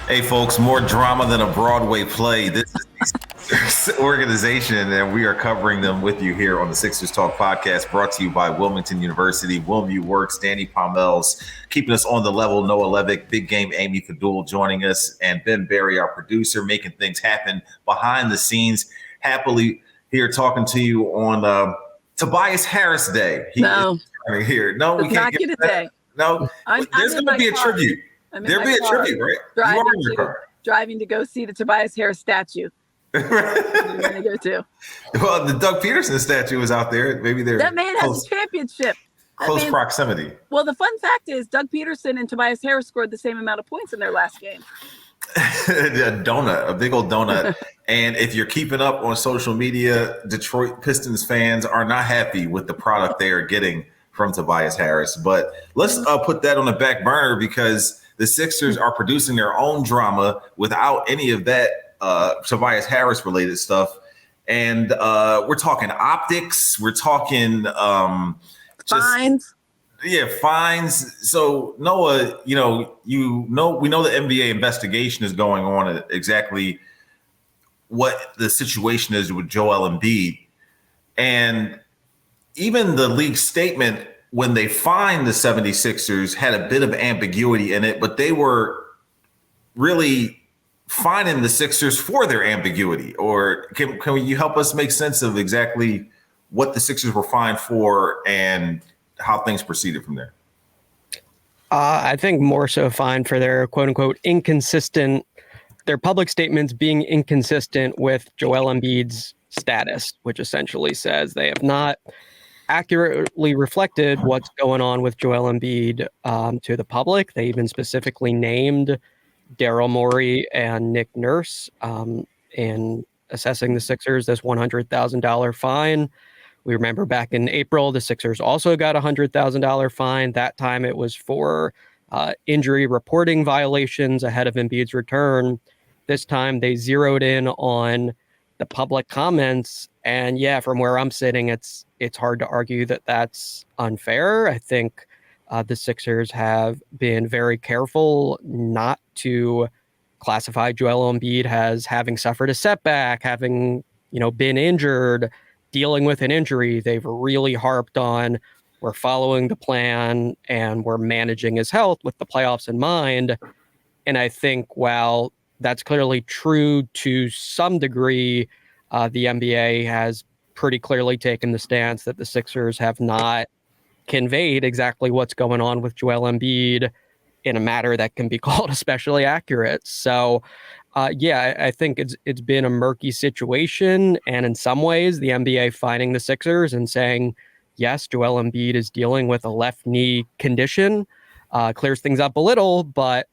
Hey, folks, more drama than a Broadway play. This is the Sixers organization, and we are covering them with you here on the Sixers Talk podcast, brought to you by Wilmington University. WilmU Works, Danny Palmel's keeping us on the level. Noah Levick, Big Game Amy Fadul joining us, and Ben Berry, our producer, making things happen behind the scenes. Happily here talking to you on Tobias Harris Day. No, is here. No, we can't get it today. No, there's going to be a tribute. There'll be a tribute, right? Driving to go see the Tobias Harris statue. We're going to go to. Well, the Doug Peterson statue is out there. Maybe they're that man has a championship. Close proximity. Well, the fun fact is Doug Peterson and Tobias Harris scored the same amount of points in their last game. A big old donut. And if you're keeping up on social media, Detroit Pistons fans are not happy with the product they are getting from Tobias Harris. But let's put that on the back burner because the Sixers are producing their own drama without any of that Tobias Harris related stuff. And we're talking optics. We're talking fines. Fines. So Noah, we know the NBA investigation is going on at exactly what the situation is with Joel Embiid. And even the league statement when they fined the 76ers had a bit of ambiguity in it, but they were really fining the Sixers for their ambiguity. Or can you help us make sense of exactly what the Sixers were fined for and how things proceeded from there? I think more so fined for their quote unquote their public statements being inconsistent with Joel Embiid's status, which essentially says they have not accurately reflected what's going on with Joel Embiid to the public. They even specifically named Daryl Morey and Nick Nurse in assessing the Sixers this $100,000 fine. We remember back in April, the Sixers also got a $100,000 fine. That time it was for injury reporting violations ahead of Embiid's return. This time they zeroed in on the public comments. And yeah, from where I'm sitting, it's hard to argue that that's unfair. I think the Sixers have been very careful not to classify Joel Embiid as having suffered a setback, having, been injured, dealing with an injury. They've really harped on we're following the plan and we're managing his health with the playoffs in mind. And I think while that's clearly true to some degree, the NBA has pretty clearly taken the stance that the Sixers have not conveyed exactly what's going on with Joel Embiid in a matter that can be called especially accurate. So, I think it's been a murky situation. And in some ways, the NBA fining the Sixers and saying, yes, Joel Embiid is dealing with a left knee condition, clears things up a little. But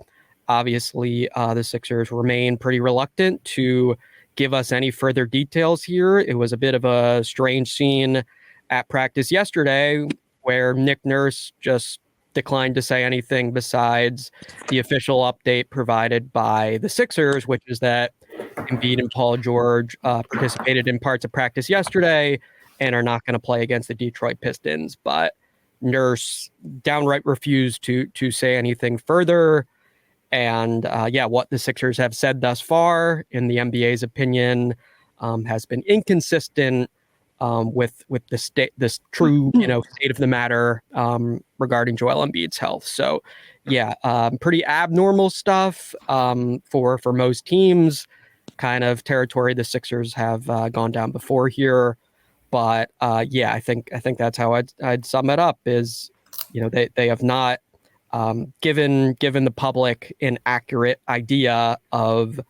obviously, the Sixers remain pretty reluctant to give us any further details here. It was a bit of a strange scene at practice yesterday where Nick Nurse just declined to say anything besides the official update provided by the Sixers, which is that Embiid and Paul George participated in parts of practice yesterday and are not going to play against the Detroit Pistons. But Nurse downright refused to say anything further. And what the Sixers have said thus far, in the NBA's opinion, has been inconsistent with this true state of the matter regarding Joel Embiid's health. So, pretty abnormal stuff for most teams. Kind of territory the Sixers have gone down before here, but I think that's how I'd sum it up. Is they have not given the public an accurate idea of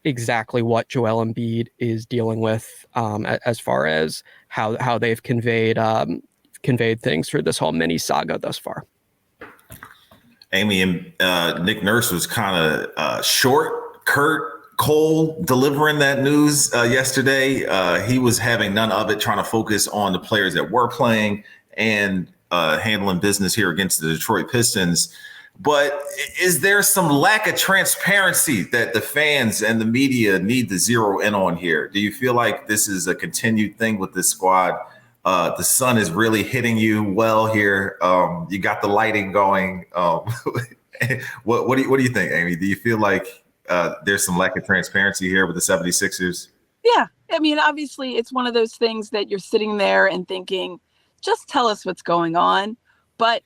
exactly what Joel Embiid is dealing with as far as how they've conveyed things through this whole mini saga thus far. Amy and Nick Nurse was kind of short, curt, cold delivering that news yesterday. He was having none of it, trying to focus on the players that were playing and handling business here against the Detroit Pistons. But is there some lack of transparency that the fans and the media need to zero in on here? Do you feel like this is a continued thing with this squad? The sun is really hitting you well here. You got the lighting going. What do you think, Amy? Do you feel like there's some lack of transparency here with the 76ers? Yeah. I mean, obviously, it's one of those things that you're sitting there and thinking, just tell us what's going on. But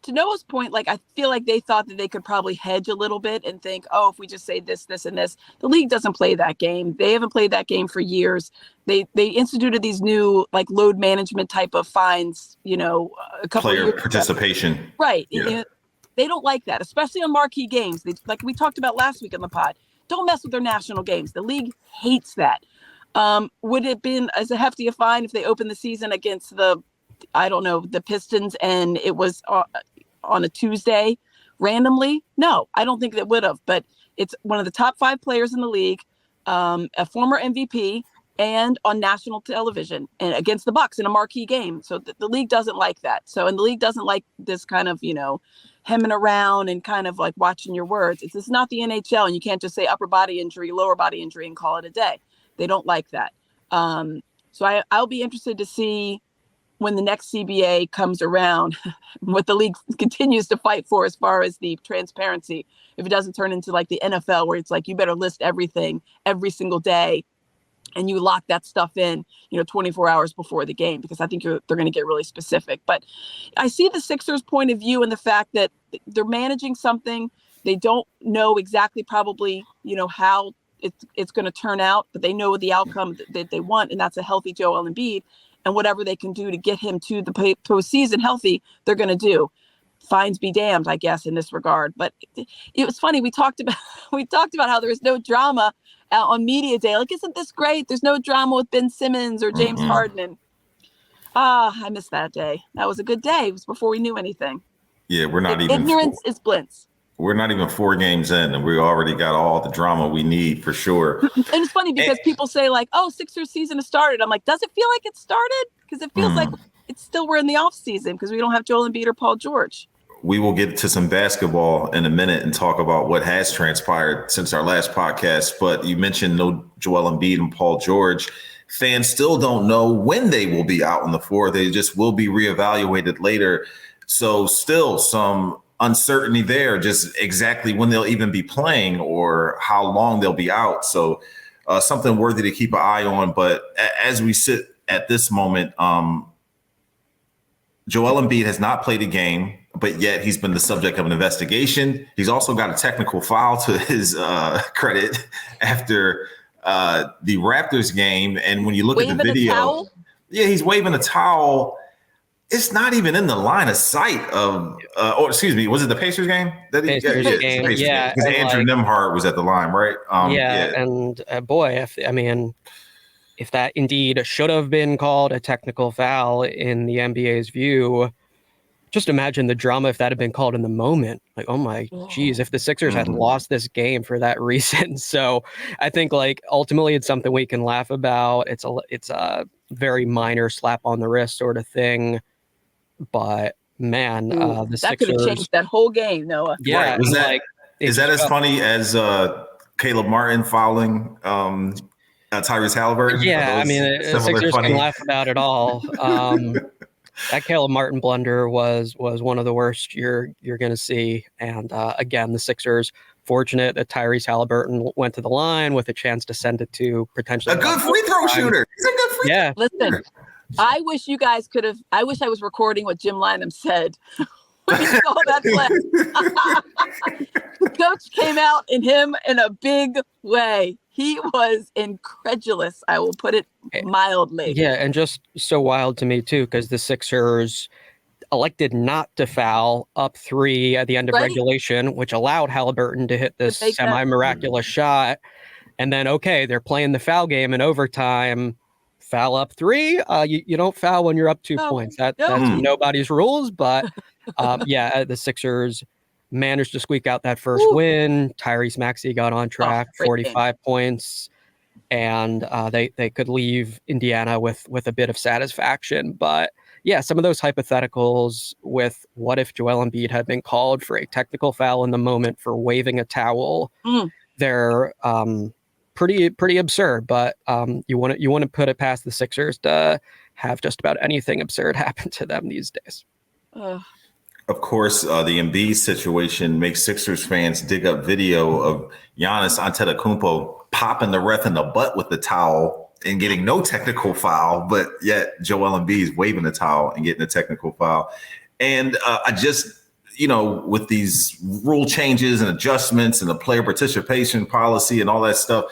to Noah's point, like, I feel like they thought that they could probably hedge a little bit and think, oh, if we just say this, this, and this. The league doesn't play that game. They haven't played that game for years. They instituted these new, like, load management type of fines, a couple Player of years participation. ago. Right. Yeah. They don't like that, especially on marquee games. Like we talked about last week on the pod. Don't mess with their national games. The league hates that. Would it have been as hefty a fine if they opened the season against the Pistons and it was on a Tuesday randomly? No, I don't think that would have. But it's one of the top 5 players in the league, a former MVP, and on national television and against the Bucks in a marquee game. So the league doesn't like that. And the league doesn't like this kind of, hemming around and kind of like watching your words. It's not the NHL, and you can't just say upper body injury, lower body injury and call it a day. They don't like that. So I'll be interested to see when the next CBA comes around, what the league continues to fight for as far as the transparency. If it doesn't turn into like the NFL, where it's like you better list everything every single day, and you lock that stuff in, 24 hours before the game, because I think they're going to get really specific. But I see the Sixers' point of view in the fact that they're managing something. They don't know exactly probably, how it's going to turn out, but they know the outcome that they want, and that's a healthy Joel Embiid. And whatever they can do to get him to the postseason healthy, they're going to do. Fines be damned, I guess, in this regard. But it was funny. We talked about how there was no drama on media day. Like, isn't this great? There's no drama with Ben Simmons or James Harden. I missed that day. That was a good day. It was before we knew anything. Yeah, we're not even. Ignorance is bliss. We're not even 4 games in, and we already got all the drama we need for sure. And it's funny because people say like, "Oh, Sixers season has started." I'm like, does it feel like it started? Because it feels like it's still we're in the off season because we don't have Joel Embiid or Paul George. We will get to some basketball in a minute and talk about what has transpired since our last podcast. But you mentioned no Joel Embiid and Paul George. Fans still don't know when they will be out on the floor. They just will be reevaluated later. So still some uncertainty there, just exactly when they'll even be playing or how long they'll be out. So something worthy to keep an eye on. But as we sit at this moment, Joel Embiid has not played a game, but yet he's been the subject of an investigation. He's also got a technical foul to his credit after the Raptors game. And when you look at the video, he's waving a towel. It's not even in the line of sight of, was it the Pacers game? Pacers game. Yeah. Because Andrew Nembhard was at the line, right? And boy, if that indeed should have been called a technical foul in the NBA's view, just imagine the drama if that had been called in the moment. Like, oh my geez, if the Sixers had lost this game for that reason. So I think like ultimately it's something we can laugh about. It's a very minor slap on the wrist sort of thing. But man, the that Sixers could have changed that whole game, Noah. Yeah, right. Is that as funny as Caleb Martin fouling Tyrese Halliburton? Yeah, I mean, the Sixers can laugh about it all. That Caleb Martin blunder was one of the worst you're going to see. And again, the Sixers fortunate that Tyrese Halliburton went to the line with a chance to send it to potentially a good free throw shooter. He's a good free throw shooter. Listen, I wish you guys could have. I wish I was recording what Jim Lynam said. When you saw that play. The coach came out in him in a big way. He was incredulous. I will put it mildly. Yeah, and just so wild to me too, because the Sixers elected not to foul up 3 at the end of regulation, which allowed Halliburton to hit this semi-miraculous shot. And then, they're playing the foul game in overtime. Foul up 3. You don't foul when you're up 2 points. That's nobody's rules. But the Sixers managed to squeak out that first win. Tyrese Maxey got on track, 45 points, and they could leave Indiana with a bit of satisfaction. But yeah, some of those hypotheticals with what if Joel Embiid had been called for a technical foul in the moment for waving a towel, they're pretty absurd. But you want to put it past the Sixers to have just about anything absurd happen to them these days. Of course, the Embiid situation makes Sixers fans dig up video of Giannis Antetokounmpo popping the ref in the butt with the towel and getting no technical foul, but yet Joel Embiid is waving the towel and getting a technical foul. And I just, with these rule changes and adjustments and the player participation policy and all that stuff,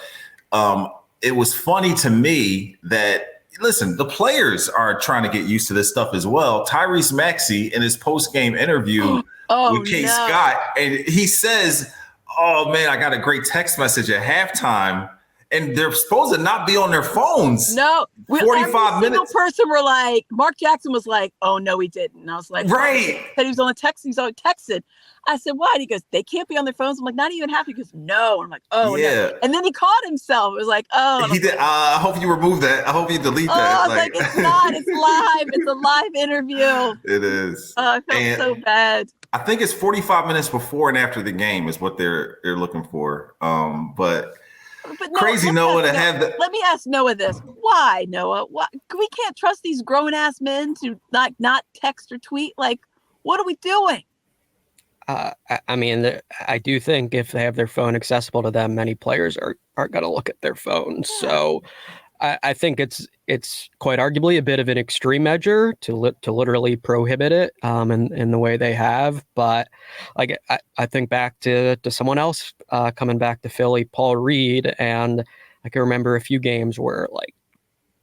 it was funny to me that, listen, the players are trying to get used to this stuff as well. Tyrese Maxey in his post-game interview with Kate Scott, and he says, "Oh man, I got a great text message at halftime," and they're supposed to not be on their phones. No, 45 minutes. Single person were like, Mark Jackson was like, "Oh no, he didn't." And I was like, right. Said he was on the text. He's on texted. I said, "Why?" And he goes, "They can't be on their phones." I'm like, "Not even half." He goes, "No." And I'm like, "Oh yeah." No. And then he caught himself. It was like, "Oh." He did. Like, I hope you remove that. I hope you delete that. I was like, it's not. It's live. It's a live interview. It is. I felt so bad. I think it's 45 minutes before and after the game is what they're looking for. But no, crazy Noah to have that. Let me ask Noah this. Why, Noah? Why? We can't trust these grown-ass men to not text or tweet. Like, what are we doing? I mean, I do think if they have their phone accessible to them, many players aren't going to look at their phones. Yeah. So I think it's quite arguably a bit of an extreme measure to literally prohibit it in the way they have. But like I think back to someone else coming back to Philly, Paul Reed, and I can remember a few games where like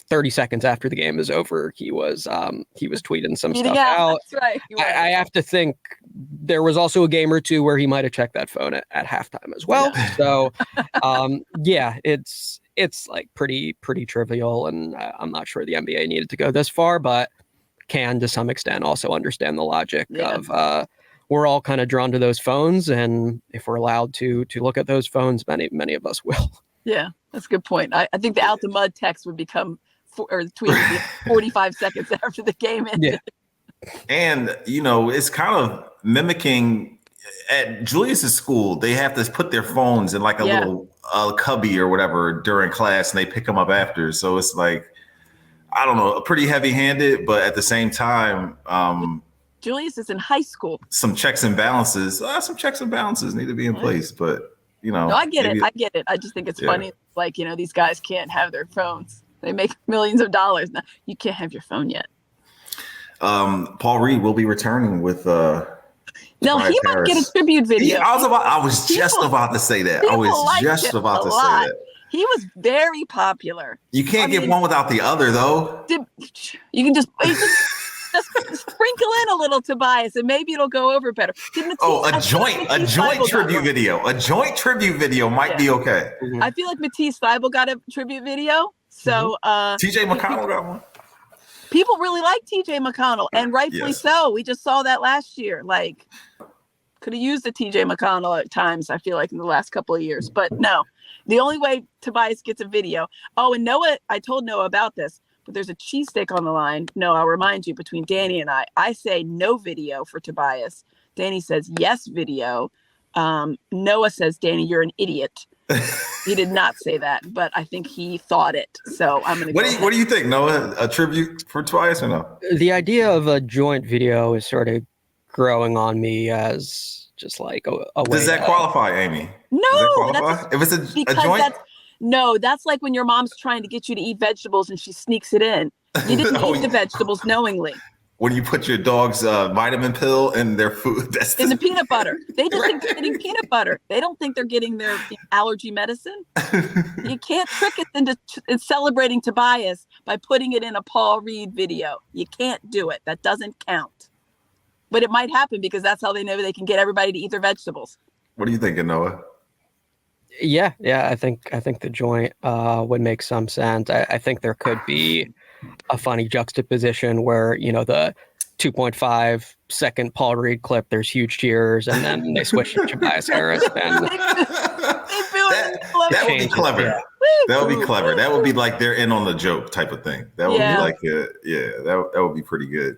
30 seconds after the game is over, he was tweeting some stuff out. That's right. I have to think there was also a game or two where he might have checked that phone at halftime as well. Yeah. So, yeah, it's like pretty trivial, and I'm not sure the NBA needed to go this far, but can to some extent also understand the logic of we're all kind of drawn to those phones, and if we're allowed to look at those phones, many of us will. Yeah, that's a good point. I think the out the mud text would become or the tweet would be 45 seconds after the game ended. Yeah. And, it's kind of mimicking at Julius's school. They have to put their phones in like a little cubby or whatever during class, and they pick them up after. So it's like, I don't know, pretty heavy handed, but at the same time, Julius is in high school. Some checks and balances need to be in place, but no, I get it. I just think it's funny. Like, these guys can't have their phones. They make millions of dollars. Now you can't have your phone yet. Paul Reed will be returning with no, he might get a tribute video. I was just about to say that. He was very popular. You can't get one without the other, though. You can just sprinkle in a little Tobias, and maybe it'll go over better. A joint tribute video. A joint tribute video might be okay. Mm-hmm. I feel like Matisse Thybulle got a tribute video. So TJ McConnell got one. People really like TJ McConnell, and rightfully so. We just saw that last year. Like, could have used the TJ McConnell at times, I feel like, in the last couple of years. But no, the only way Tobias gets a video. Oh, and Noah, I told Noah about this, but there's a cheesesteak on the line. No, I'll remind you, between Danny and I say no video for Tobias. Danny says yes video. Noah says, Danny, you're an idiot. He did not say that, but I think he thought it. So I'm going to What do you think, Noah? A tribute for Tobias or no? The idea of a joint video is sort of growing on me as just like a way. Does that qualify, Amy? No. If it's a joint? That's like when your mom's trying to get you to eat vegetables and she sneaks it in. You didn't eat the vegetables knowingly. When you put your dog's vitamin pill in their food, in the peanut butter. They just think they're getting peanut butter. They don't think they're getting their allergy medicine. You can't trick it into celebrating Tobias by putting it in a Paul Reed video. You can't do it. That doesn't count. But it might happen because that's how they know they can get everybody to eat their vegetables. What are you thinking, Noah? Yeah. I think the joint would make some sense. I think there could be a funny juxtaposition where, the 2.5 second Paul Reed clip, there's huge cheers, and then they switch to Tobias Harris. And that would be clever. Yeah. That would be clever. That would be like they're in on the joke type of thing. That would be like, that would be pretty good.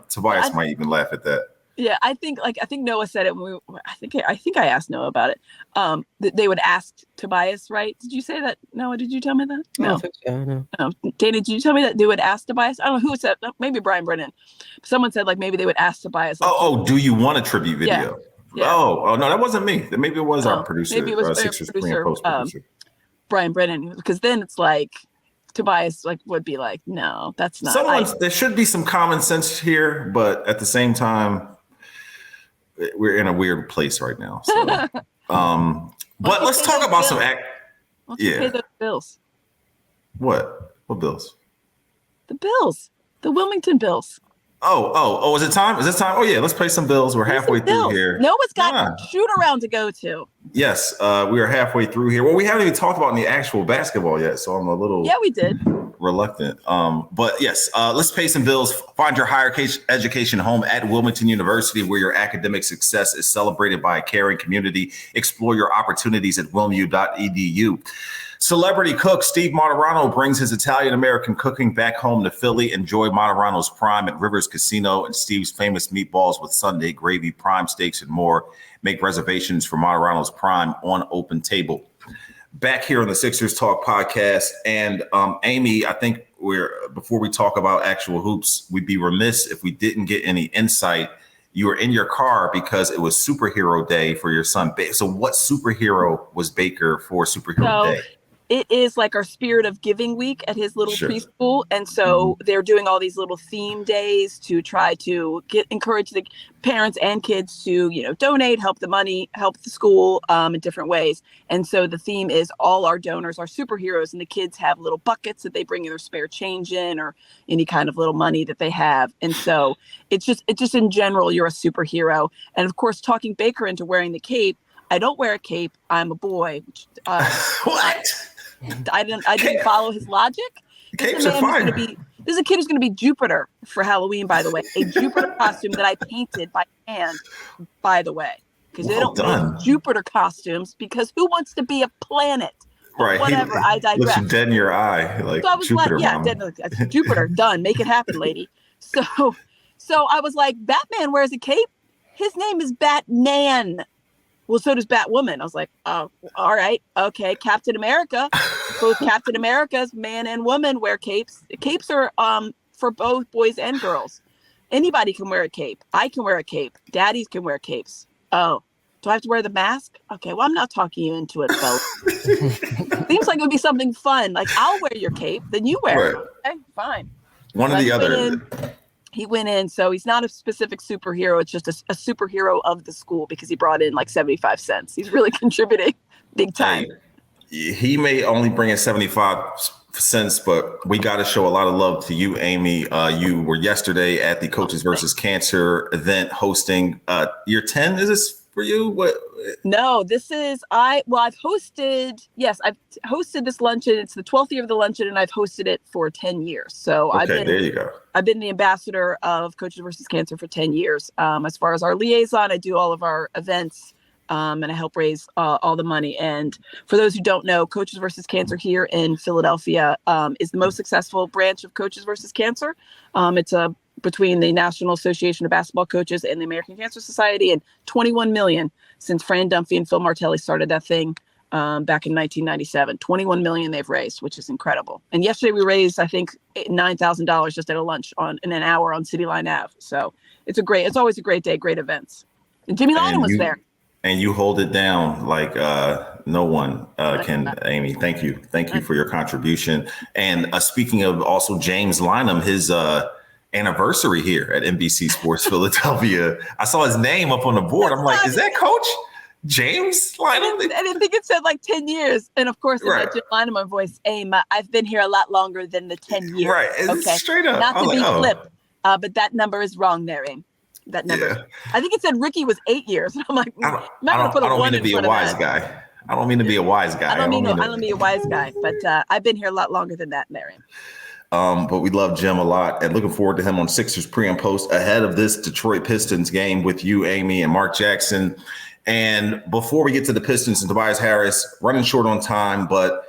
Tobias might even laugh at that. Yeah, I think Noah said it when I think I asked Noah about it. That they would ask Tobias, right? Did you say that? Noah, did you tell me that? I No. don't think so, no. Dana, did you tell me that they would ask Tobias? I don't know who said, maybe Brian Brennan. Someone said like maybe they would ask Tobias. Like, do you want a tribute video? Yeah. Oh, no, that wasn't me. Maybe it was our producer. Maybe it was Sixers pre producer, and post producer. Brian Brennan, because then it's like Tobias would be like, no, that's not. There should be some common sense here, but at the same time, we're in a weird place right now. So, but let's talk about some pay those bills. What bills? The bills, the Wilmington Bills. Oh, is it time? Is this time? Oh yeah, let's pay some bills. We're halfway through here. Noah's got shoot around to go to. Yes, we are halfway through here. Well, we haven't even talked about any actual basketball yet, so I'm a little we did reluctant. But yes, let's pay some bills. Find your higher education home at Wilmington University, where your academic success is celebrated by a caring community. Explore your opportunities at wilmu.edu. Celebrity cook Steve Martirano brings his Italian-American cooking back home to Philly. Enjoy Martirano's Prime at Rivers Casino and Steve's famous meatballs with Sunday gravy, prime steaks, and more. Make reservations for Martirano's Prime on Open Table. Back here on the Sixers Talk podcast. And Amy, I think before we talk about actual hoops, we'd be remiss if we didn't get any insight. You were in your car because it was Superhero Day for your son. So what superhero was Baker for Superhero Day? It is like our Spirit of Giving week at his little preschool. And so they're doing all these little theme days to try to encourage the parents and kids to, donate, help the school in different ways. And so the theme is all our donors are superheroes, and the kids have little buckets that they bring their spare change in or any kind of little money that they have. And so it's just in general, you're a superhero. And of course, talking Baker into wearing the cape. I don't wear a cape. I'm a boy. What? I didn't follow his logic. Capes are fine. This is a kid who's going to be Jupiter for Halloween, by the way. A Jupiter costume that I painted by hand, by the way. Because they don't make Jupiter costumes because who wants to be a planet? Right. Whatever, I digress. Looks dead in your eye. Like so I was Jupiter, Jupiter, done. Make it happen, lady. So I was like, Batman wears a cape? His name is Batman. Well, so does Batwoman. I was like, oh, all right. Okay. Captain America. Both Captain America's man and woman wear capes. Capes are for both boys and girls. Anybody can wear a cape. I can wear a cape. Daddies can wear capes. Oh, do I have to wear the mask? Okay. Well, I'm not talking you into it, though. Seems like it would be something fun. Like, I'll wear your cape. Then you wear it. Okay, fine. One or the other. He went in, so he's not a specific superhero. It's just a superhero of the school because he brought in like 75 cents. He's really contributing big time. He may only bring in 75 cents, but we got to show a lot of love to you, Amy. You were yesterday at the Coaches versus Cancer event hosting year 10. Is this for you? What? No, this is I've hosted this luncheon. It's the 12th year of the luncheon, and I've hosted it for 10 years. So there you go. I've been the ambassador of Coaches versus Cancer for 10 years. As far as our liaison, I do all of our events, and I help raise all the money. And for those who don't know, Coaches versus Cancer here in Philadelphia is the most successful branch of Coaches versus Cancer. It's between the National Association of Basketball Coaches and the American Cancer Society, and 21 million since Fran Dunphy and Phil Martelli started that thing back in 1997. 21 million they've raised, which is incredible. And yesterday we raised, I think, $9,000 just at a lunch in an hour on City Line Ave. So it's always a great day, great events. And Jimmy Lynam was there. And you hold it down like no one can, Amy. Thank you for your contribution. And speaking of also James Lynam, his anniversary here at NBC Sports Philadelphia. I saw his name up on the board. I'm like, is that Coach James Lynam? I didn't think it said like 10 years. And of course, right. Jim Lynam voice, Aim, I've been here a lot longer than the 10 years. Right. Okay. Straight up. Not to be flip, but that number is wrong there, Aim. That number. Yeah. I think it said Ricky was 8 years. And I'm like, I'm not going to put a one in front of that. I don't mean to be a wise guy. I don't mean to be a wise guy, but I've been here a lot longer than that, Mary. But we love Jim a lot and looking forward to him on Sixers pre and post ahead of this Detroit Pistons game with you, Amy, and Mark Jackson. And before we get to the Pistons and Tobias Harris, running short on time, but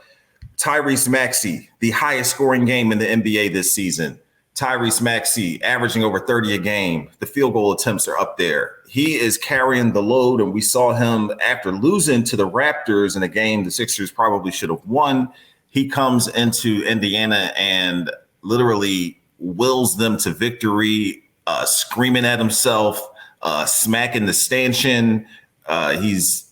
Tyrese Maxey, the highest scoring game in the NBA this season, Tyrese Maxey averaging over 30 a game. The field goal attempts are up there. He is carrying the load, and we saw him after losing to the Raptors in a game the Sixers probably should have won. He comes into Indiana and literally wills them to victory, screaming at himself, smacking the stanchion. He's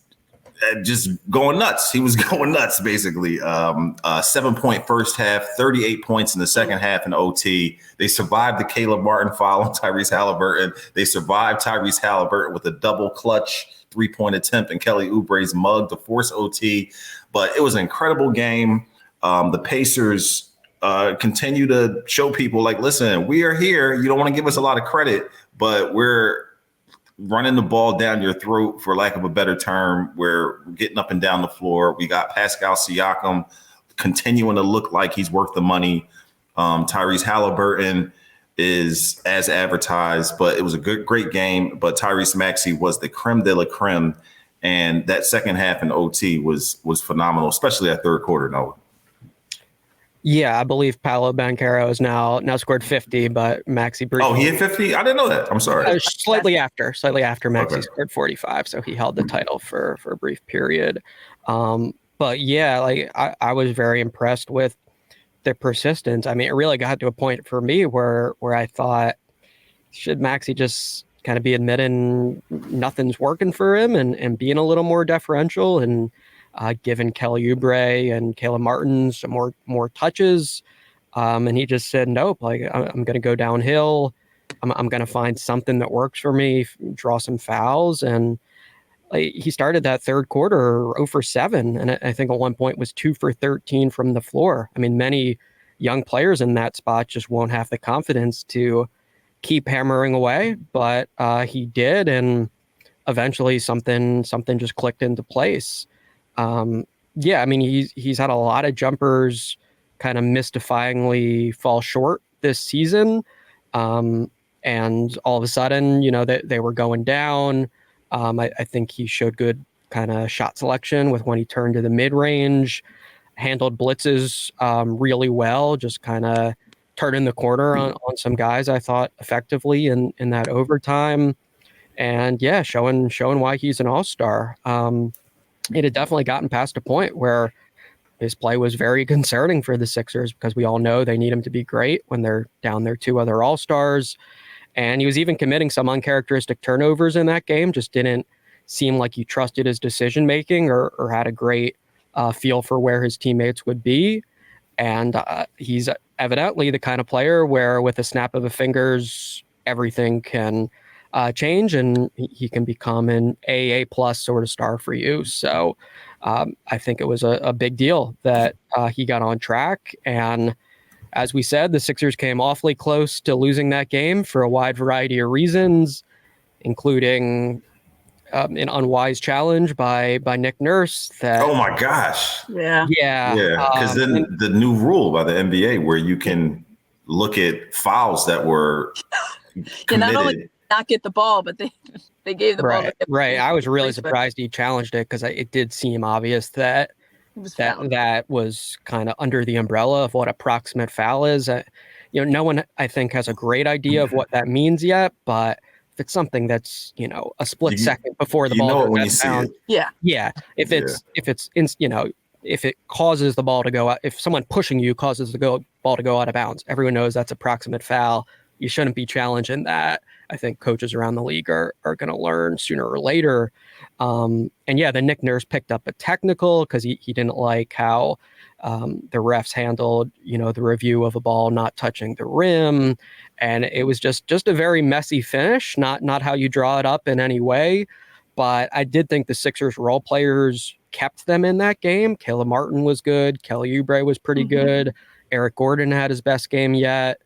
just going nuts. He was going nuts, basically. 7-point first half, 38 points in the second half in OT. They survived the Caleb Martin foul on Tyrese Halliburton. They survived Tyrese Halliburton with a double clutch 3-point attempt and Kelly Oubre's mug to force OT. But it was an incredible game. The Pacers continue to show people, like, listen, we are here. You don't want to give us a lot of credit, but we're running the ball down your throat, for lack of a better term. We're getting up and down the floor. We got Pascal Siakam continuing to look like he's worth the money. Tyrese Halliburton is as advertised, but it was a great game. But Tyrese Maxey was the creme de la creme. And that second half in OT was phenomenal, especially that third quarter, Noah. Yeah, I believe Paolo Banchero has now scored 50, but Maxey briefly. Oh, he hit 50? I didn't know that. I'm sorry. Slightly after Maxey scored 45, so he held the title for a brief period. But yeah, like I was very impressed with the persistence. I mean, it really got to a point for me where I thought, should Maxey just kind of be admitting nothing's working for him and being a little more deferential and given Kelly Oubre and Caleb Martin some more touches. And he just said, nope, like I'm going to go downhill. I'm going to find something that works for me, draw some fouls. And like, he started that third quarter 0 for 7. And I think at one point was 2 for 13 from the floor. I mean, many young players in that spot just won't have the confidence to keep hammering away, but he did. And eventually something just clicked into place. Yeah, I mean, he's had a lot of jumpers kind of mystifyingly fall short this season. And all of a sudden, you know, they were going down. I think he showed good kind of shot selection with when he turned to the mid-range, handled blitzes really well, just kind of turning the corner on some guys, I thought, effectively in that overtime. And yeah, showing why he's an all-star. It had definitely gotten past a point where his play was very concerning for the Sixers because we all know they need him to be great when they're down their 2 other all-stars. And he was even committing some uncharacteristic turnovers in that game, just didn't seem like he trusted his decision-making or had a great feel for where his teammates would be. And he's evidently the kind of player where with a snap of the fingers, everything can change and he can become an AA plus sort of star for you. So I think it was a big deal that he got on track. And as we said, the Sixers came awfully close to losing that game for a wide variety of reasons, including an unwise challenge by Nick Nurse. Oh my gosh. Yeah. Because then the new rule by the NBA where you can look at fouls that were committed. Not only not get the ball, but they gave the ball. Right. I was really surprised he challenged it because it did seem obvious that that was kind of under the umbrella of what approximate foul is. No one, I think, has a great idea of what that means yet, but if it's something that's, a split second before the ball goes down. Yeah. If it causes the ball to go out, if someone pushing you causes the ball to go out of bounds, everyone knows that's approximate foul. You shouldn't be challenging that. I think coaches around the league are going to learn sooner or later. And yeah, the Nick Nurse picked up a technical because he didn't like how the refs handled, the review of a ball not touching the rim. And it was just a very messy finish, not how you draw it up in any way. But I did think the Sixers role players kept them in that game. Caleb Martin was good. Kelly Oubre was pretty good. Eric Gordon had his best game yet.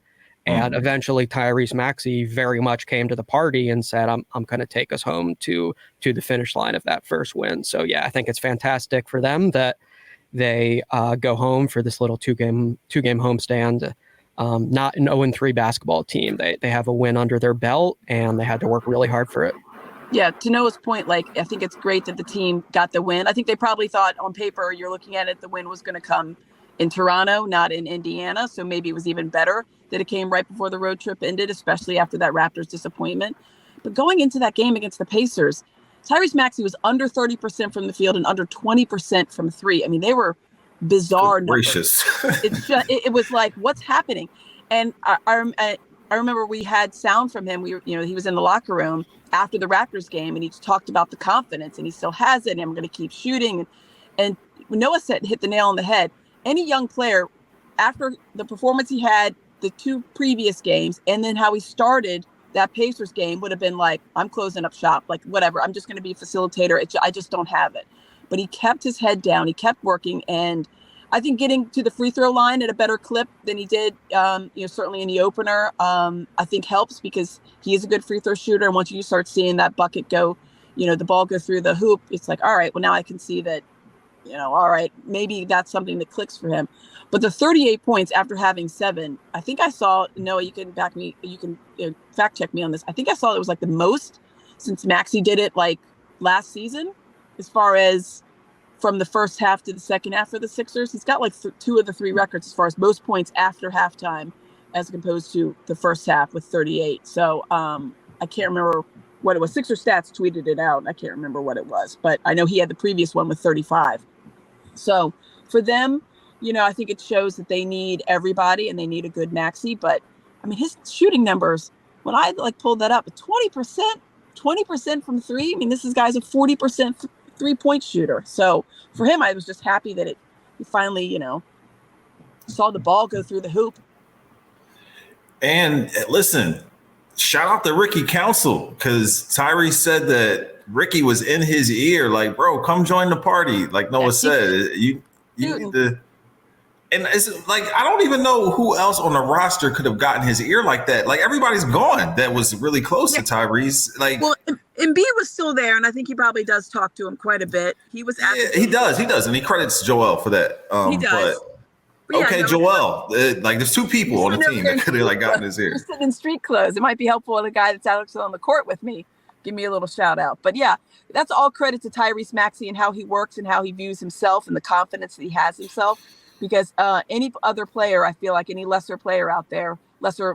And eventually Tyrese Maxey very much came to the party and said, I'm going to take us home to the finish line of that first win. So, yeah, I think it's fantastic for them that they go home for this little two-game homestand. Not an 0-3 basketball team. They have a win under their belt, and they had to work really hard for it. Yeah, to Noah's point, I think it's great that the team got the win. I think they probably thought on paper, you're looking at it, the win was going to come in Toronto, not in Indiana. So maybe it was even better that it came right before the road trip ended, especially after that Raptors disappointment. But going into that game against the Pacers, Tyrese Maxey was under 30% from the field and under 20% from three. I mean, they were bizarre numbers. It was like, what's happening? And I remember we had sound from him. He was in the locker room after the Raptors game, and he talked about the confidence, and he still has it. And I'm going to keep shooting. And Noah hit the nail on the head. Any young player, after the performance he had the two previous games, and then how he started that Pacers game, would have been like, I'm closing up shop, like whatever. I'm just going to be a facilitator. I just don't have it. But he kept his head down. He kept working, and I think getting to the free throw line at a better clip than he did, certainly in the opener, I think helps, because he is a good free throw shooter. And once you start seeing that bucket go, the ball go through the hoop, it's like, all right, well, now I can see that, all right, maybe that's something that clicks for him. But the 38 points after having 7, I think I saw, Noah, you can fact check me on this. I think I saw it was like the most since Maxey did it like last season, as far as from the first half to the second half for the Sixers. He's got like 2 of the 3 records as far as most points after halftime, as opposed to the first half with 38. So I can't remember what it was. Sixer Stats tweeted it out. I can't remember what it was, but I know he had the previous one with 35. So for them, I think it shows that they need everybody and they need a good Maxey. But I mean, his shooting numbers, when I pulled that up, 20% from 3. I mean, this guy's a 40% 3-point shooter. So for him, I was just happy that he finally, saw the ball go through the hoop. And listen, shout out to Ricky Council, because Tyrese said that Ricky was in his ear, like, bro, come join the party. Like Noah said, you need to. And it's like, I don't even know who else on the roster could have gotten his ear like that. Like, everybody's gone that was really close to Tyrese. Like, well, Embiid was still there, and I think he probably does talk to him quite a bit. He was he does, and he credits Joel for that. He does. But okay, Joel. There's 2 people on the team that could have gotten his ear. You're sitting in street clothes. It might be helpful to the guy that's actually on the court with me. Give me a little shout out. But yeah, that's all credit to Tyrese Maxey and how he works and how he views himself and the confidence that he has himself. Because any other player, I feel like any lesser player out there,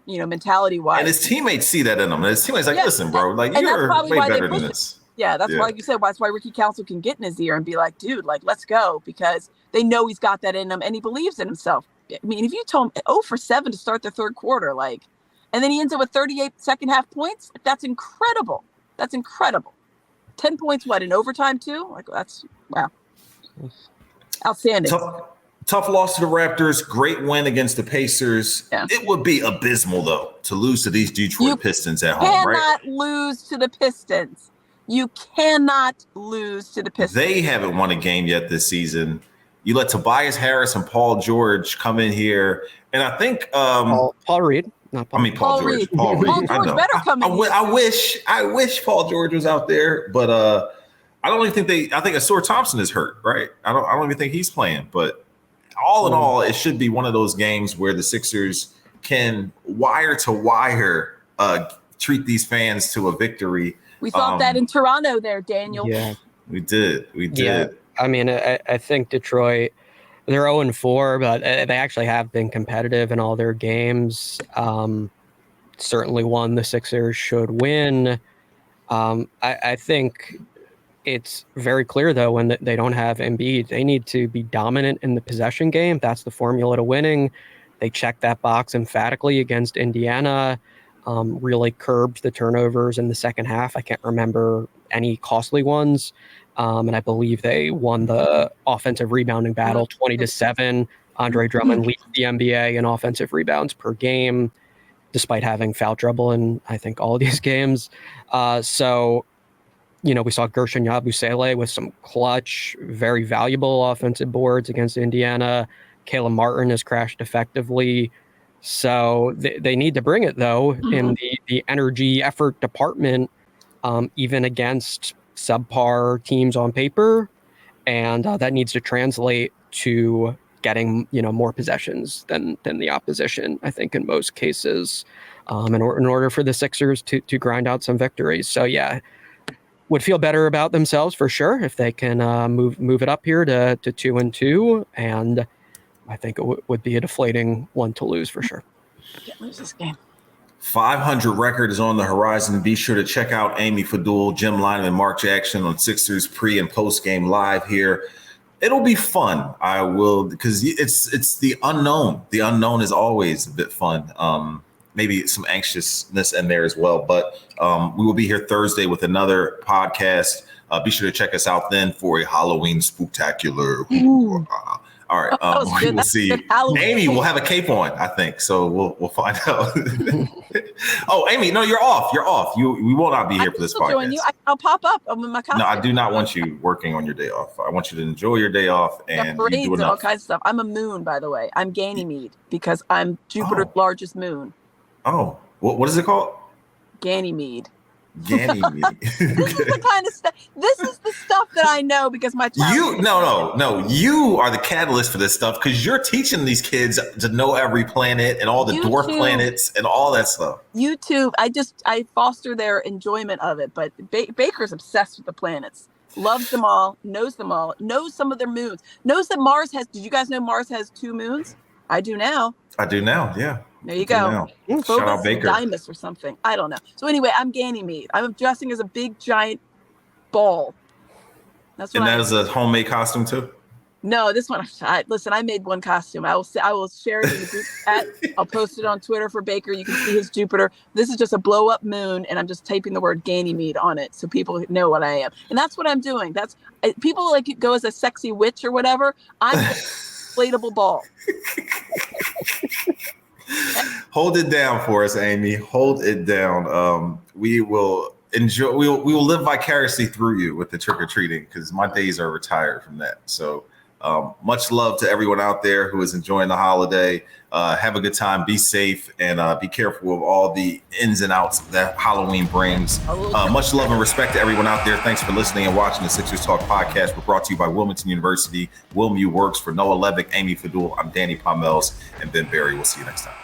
mentality wise, and his teammates see that in him. And his teammates listen, bro, like, you're way better than this. Yeah, that's why, like you said, that's why Ricky Council can get in his ear and be like, dude, like, let's go, because they know he's got that in him and he believes in himself. I mean, if you told him 0 for 7 to start the third quarter, and then he ends up with 38 second half points, that's incredible. That's incredible. 10 points, in overtime too? Like, that's, wow. Outstanding. Tough loss to the Raptors. Great win against the Pacers. Yeah. It would be abysmal, though, to lose to these Detroit Pistons at home, right? You cannot lose to the Pistons. You cannot lose to the Pistons. They haven't won a game yet this season. You let Tobias Harris and Paul George come in here, and I think Paul Reed. Not Paul. I mean Paul George. Paul Reed. Paul George better come in. I wish Paul George was out there, but I don't even think I think Asur Thompson is hurt, right? I don't even think he's playing. But all in all, it should be one of those games where the Sixers can wire to wire treat these fans to a victory. We thought that in Toronto there, Daniel. Yeah, we did. Yeah. I mean, I think Detroit, they're 0-4, but they actually have been competitive in all their games. Certainly one the Sixers should win. I think it's very clear, though, when they don't have Embiid, they need to be dominant in the possession game. That's the formula to winning. They checked that box emphatically against Indiana, really curbed the turnovers in the second half. I can't remember any costly ones. And I believe they won the offensive rebounding battle 20-7. Andre Drummond leads the NBA in offensive rebounds per game, despite having foul trouble in, I think, all of these games. So, we saw Gershon Yabusele with some clutch, very valuable offensive boards against Indiana. Caleb Martin has crashed effectively. So they need to bring it, though, in the energy effort department, even against subpar teams on paper, and that needs to translate to getting more possessions than the opposition, I think, in most cases, in order for the Sixers to grind out some victories. So yeah, would feel better about themselves for sure if they can move it up here to 2-2, and I think it would be a deflating one to lose for sure. Can't lose this game. 500 record is on the horizon. Be sure to check out Amy Fadul, Jim Lyman, and Mark Jackson on Sixers pre and post game live here. It'll be fun. I will, because it's the unknown. The unknown is always a bit fun. Maybe some anxiousness in there as well. But we will be here Thursday with another podcast. Be sure to check us out then for a Halloween spooktacular. All right, we will see. Amy will have a cape on, I think. So we'll find out. Oh, Amy, no, you're off. You're off. We will not be here for this podcast. Join you. I'll pop up. I'm in my costume. No, I do not want you working on your day off. I want you to enjoy your day off and you do enough. All kinds of stuff. I'm a moon, by the way. I'm Ganymede because I'm Jupiter's largest moon. Oh, what is it called? Ganymede. Ganymede. This is the kind of stuff. This is the stuff that I know because my child. No. You are the catalyst for this stuff because you're teaching these kids to know every planet and all the dwarf planets and all that stuff. YouTube. I foster their enjoyment of it, but Baker's obsessed with the planets. Loves them all. Knows some of their moons. Knows that Mars has. Did you guys know Mars has 2 moons? I do now. Yeah. There you go. Shout out Baker. Dymus or something. I don't know. So anyway, I'm Ganymede. I'm dressing as a big giant ball. That's what. And that is a homemade costume too? No, this one. Listen, I made one costume. I will share it in the group chat. I'll post it on Twitter for Baker. You can see his Jupiter. This is just a blow up moon, and I'm just typing the word Ganymede on it so people know what I am. And that's what I'm doing. That's people like go as a sexy witch or whatever. I'm an inflatable ball. Hold it down for us, Amy. Hold it down. We will enjoy. We will live vicariously through you with the trick or treating because my days are retired from that. So much love to everyone out there who is enjoying the holiday. Have a good time. Be safe and be careful of all the ins and outs that Halloween brings. Much love and respect to everyone out there. Thanks for listening and watching the Sixers Talk podcast. We're brought to you by Wilmington University. Wilmu works for Noah Levick, Amy Fadul. I'm Danny Pomels and Ben Berry. We'll see you next time.